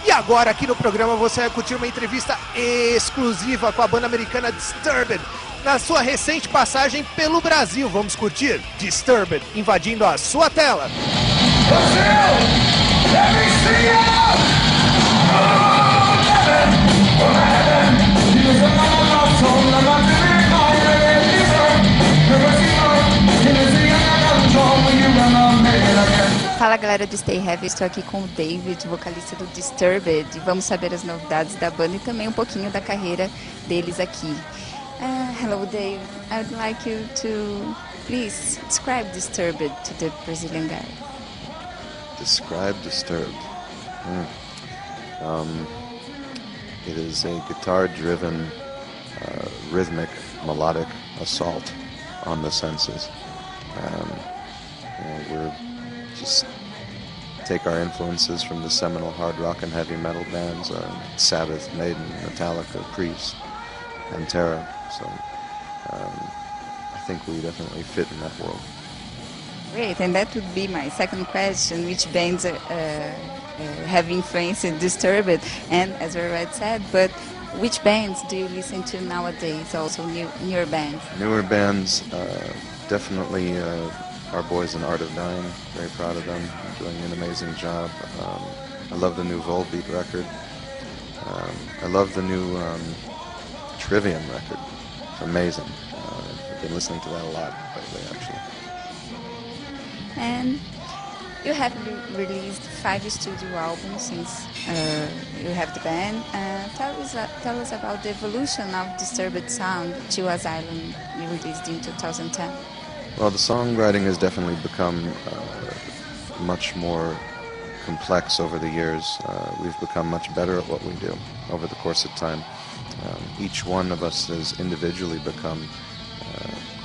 E agora aqui no programa você vai curtir uma entrevista exclusiva com a banda americana Disturbed, na sua recente passagem pelo Brasil. Vamos curtir Disturbed invadindo a sua tela. Fala galera do Stay Heavy, estou aqui com o David, vocalista do Disturbed, e vamos saber as novidades da banda e também um pouquinho da carreira deles aqui. Hello Dave, I would like you to please describe Disturbed to the Brazilian guy. Describe Disturbed. It is a guitar-driven, rhythmic, melodic assault on the senses. We're just take our influences from the seminal hard rock and heavy metal bands, Sabbath, Maiden, Metallica, Priest, Pantera. So I think we definitely fit in that world. Great, and that would be my second question: which bands have influenced Disturbed? And as we already said, but which bands do you listen to nowadays? Also newer bands. Newer bands, definitely. Our boys in Art of Dying, very proud of them, doing an amazing job. I love the new Volbeat record. I love the new Trivium record. It's amazing. I've been listening to that a lot lately, actually. And you have released 5 studio albums since you have the band. Tell us about the evolution of Disturbed sound to Asylum you released in 2010. Well, the songwriting has definitely become much more complex over the years. We've become much better at what we do over the course of time. Each one of us has individually become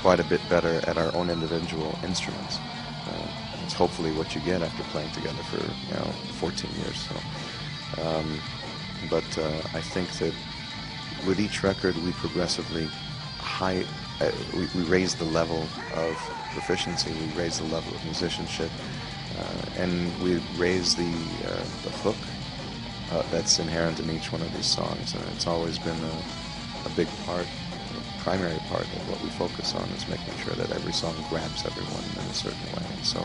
quite a bit better at our own individual instruments. It's hopefully what you get after playing together for 14 years. So, but I think that with each record we progressively we raise the level of proficiency, we raise the level of musicianship, and we raise the hook that's inherent in each one of these songs. And it's always been a big part, a primary part of what we focus on, is making sure that every song grabs everyone in a certain way. And so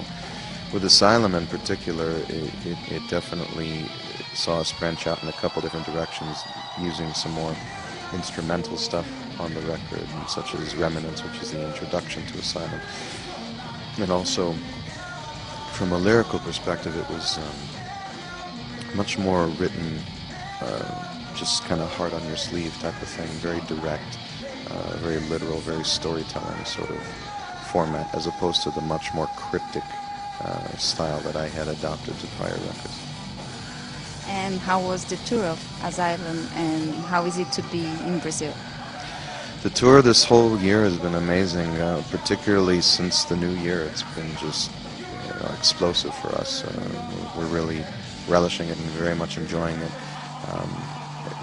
with Asylum in particular, it definitely saw us branch out in a couple different directions, using some more instrumental stuff on the record, such as Remnants, which is the introduction to Asylum. And also, from a lyrical perspective, it was much more written, just kind of heart on your sleeve type of thing, very direct, very literal, very storytelling sort of format, as opposed to the much more cryptic style that I had adopted to prior records. And how was the tour of Asylum, and how is it to be in Brazil? The tour this whole year has been amazing, particularly since the new year. It's been just explosive for us. We're really relishing it and very much enjoying it.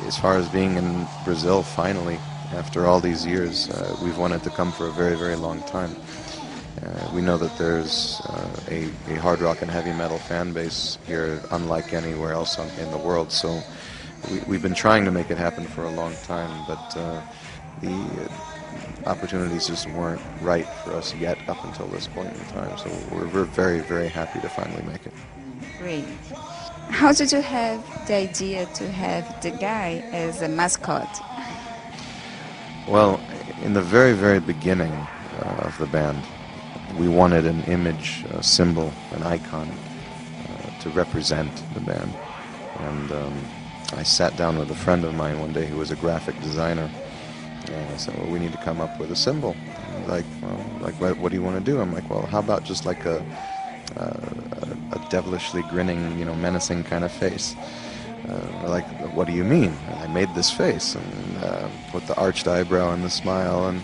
As far as being in Brazil, finally, after all these years, we've wanted to come for a very, very long time. We know that there's a hard rock and heavy metal fan base here unlike anywhere else in the world, so we've been trying to make it happen for a long time, but the opportunities just weren't right for us yet up until this point in time, so we're very, very happy to finally make it. Great. How did you have the idea to have the guy as a mascot? Well, in the very, very beginning of the band, we wanted an image, a symbol, an icon to represent the band. And I sat down with a friend of mine one day who was a graphic designer, and I said, well, we need to come up with a symbol. And he's like, well, what do you want to do? I'm like, well, how about just like a devilishly grinning, menacing kind of face? Like, what do you mean? And I made this face, and with the arched eyebrow and the smile, and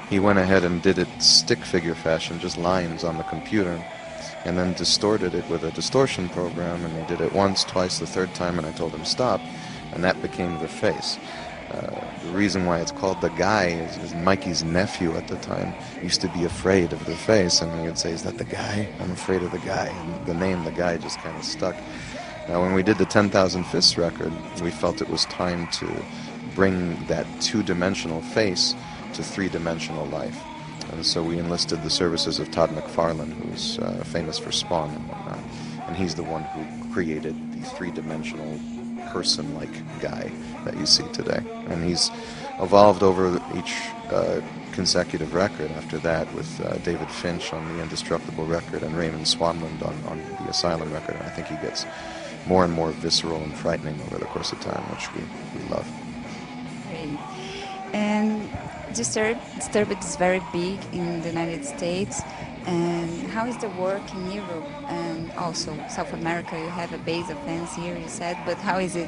he went ahead and did it stick figure fashion, just lines on the computer, and then distorted it with a distortion program, and he did it once, twice, the third time, and I told him stop, and that became the face. The reason why it's called The Guy is Mikey's nephew at the time used to be afraid of the face, and he would say, is that the guy? I'm afraid of the guy. And the name The Guy just kind of stuck. When we did the 10,000 Fists record, we felt it was time to bring that two-dimensional face to three-dimensional life. And so we enlisted the services of Todd McFarlane, who's famous for Spawn and whatnot. And he's the one who created the three-dimensional person-like guy that you see today. And he's evolved over each consecutive record after that, with David Finch on the Indestructible record and Raymond Swanland on the Asylum record. And I think he gets more and more visceral and frightening over the course of time, which we love. Great. And Disturbed is very big in the United States. And how is the work in Europe and also South America? You have a base of fans here, you said, but how is it?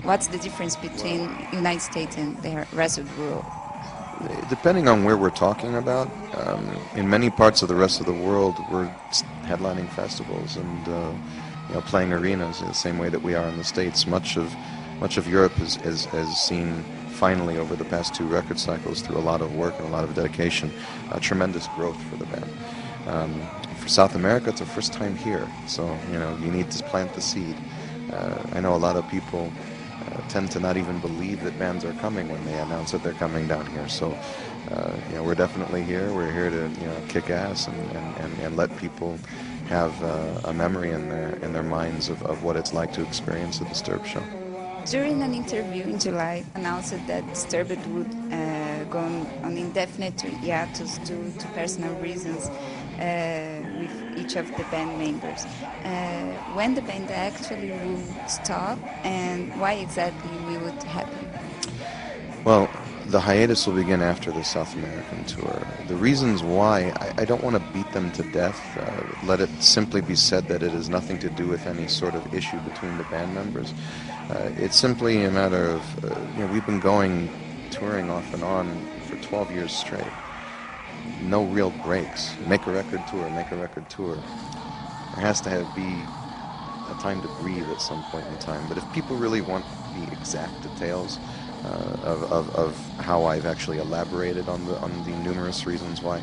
What's the difference between United States and the rest of the world? Depending on where we're talking about, in many parts of the rest of the world, we're headlining festivals and playing arenas in the same way that we are in the States. Much of Europe has seen, finally, over the past 2 record cycles, through a lot of work and a lot of dedication, tremendous growth for the band. For South America, it's the first time here, so you need to plant the seed. I know a lot of people tend to not even believe that bands are coming when they announce that they're coming down here. So, we're definitely here. We're here to kick ass and let people have a memory in their minds of what it's like to experience a Disturbed show. During an interview in July, announced that Disturbed would go on indefinite hiatus due to personal reasons with each of the band members. When the band actually will stop, and why exactly will it happen? Well, the hiatus will begin after the South American tour. The reasons why, I don't want to beat them to death. Let it simply be said that it has nothing to do with any sort of issue between the band members. It's simply a matter of, we've been touring off and on for 12 years straight. No real breaks. Make a record tour, make a record tour. There has to be a time to breathe at some point in time. But if people really want the exact details of how I've actually elaborated on the numerous reasons why,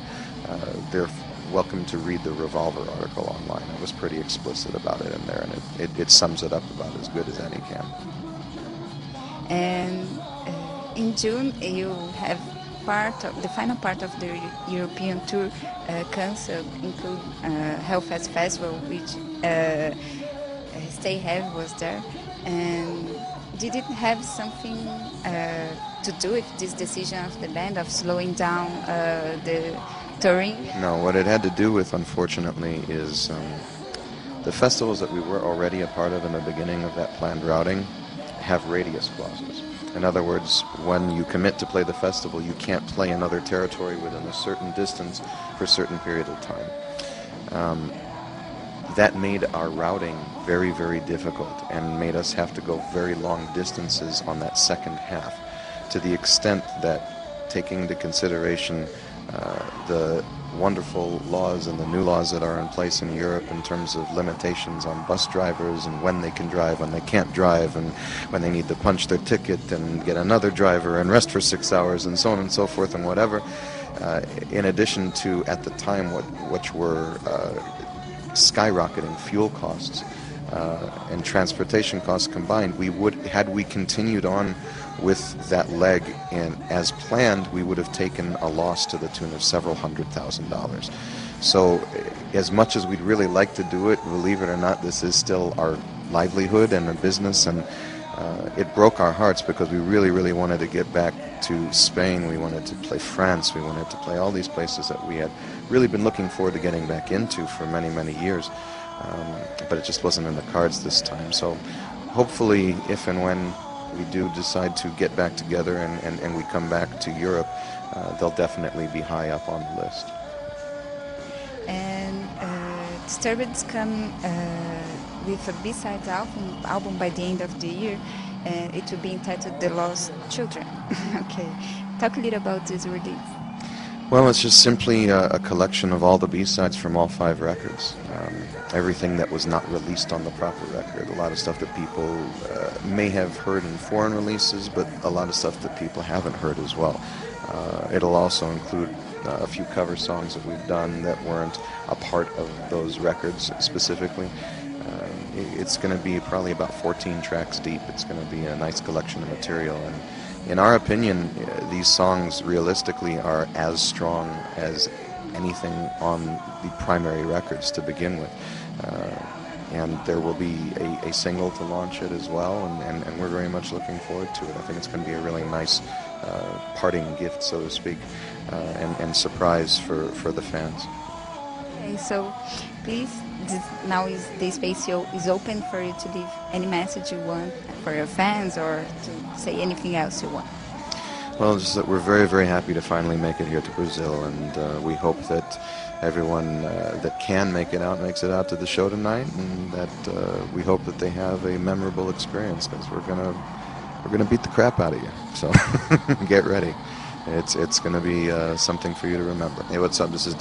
they're welcome to read the Revolver article online. I was pretty explicit about it in there, and it sums it up about as good as any can. And in June, you have the final part of the European tour cancelled, include Hellfest Festival, which Stay Heavy was there. And did it have something to do with this decision of the band of slowing down the touring? No, what it had to do with, unfortunately, is the festivals that we were already a part of in the beginning of that planned routing have radius clauses. In other words, when you commit to play the festival, you can't play another territory within a certain distance for a certain period of time. That made our routing very, very difficult and made us have to go very long distances on that second half, to the extent that, taking into consideration the wonderful laws and the new laws that are in place in Europe in terms of limitations on bus drivers and when they can drive, when they can't drive, and when they need to punch their ticket and get another driver and rest for 6 hours and so on and so forth and whatever, in addition to, at the time, which were skyrocketing fuel costs and transportation costs combined, had we continued on with that leg, and as planned, we would have taken a loss to the tune of several $100,000. So as much as we'd really like to do it, believe it or not, this is still our livelihood and a business, and it broke our hearts because we really, really wanted to get back to Spain. We wanted to play France. We wanted to play all these places that we had really been looking forward to getting back into for many, many years. But it just wasn't in the cards this time. So hopefully, if and when we do decide to get back together and we come back to Europe, they'll definitely be high up on the list. And Disturbed's come with a B-side album by the end of the year, and it will be entitled The Lost Children. Okay, talk a little about this release. Well, it's just simply a collection of all the B-sides from all 5 records. Everything that was not released on the proper record. A lot of stuff that people may have heard in foreign releases, but a lot of stuff that people haven't heard as well. It'll also include a few cover songs that we've done that weren't a part of those records specifically. it's going to be probably about 14 tracks deep. It's going to be a nice collection of material, and in our opinion, these songs realistically are as strong as anything on the primary records to begin with. And there will be a single to launch it as well, and we're very much looking forward to it. I think it's going to be a really nice parting gift, so to speak, and surprise for the fans. Okay, so please, now the space is open for you to leave any message you want for your fans or to say anything else you want. Well, just that we're very, very happy to finally make it here to Brazil, and we hope that everyone that can make it out makes it out to the show tonight, and that we hope that they have a memorable experience, because we're gonna beat the crap out of you. So get ready. It's gonna be something for you to remember. Hey, what's up? This is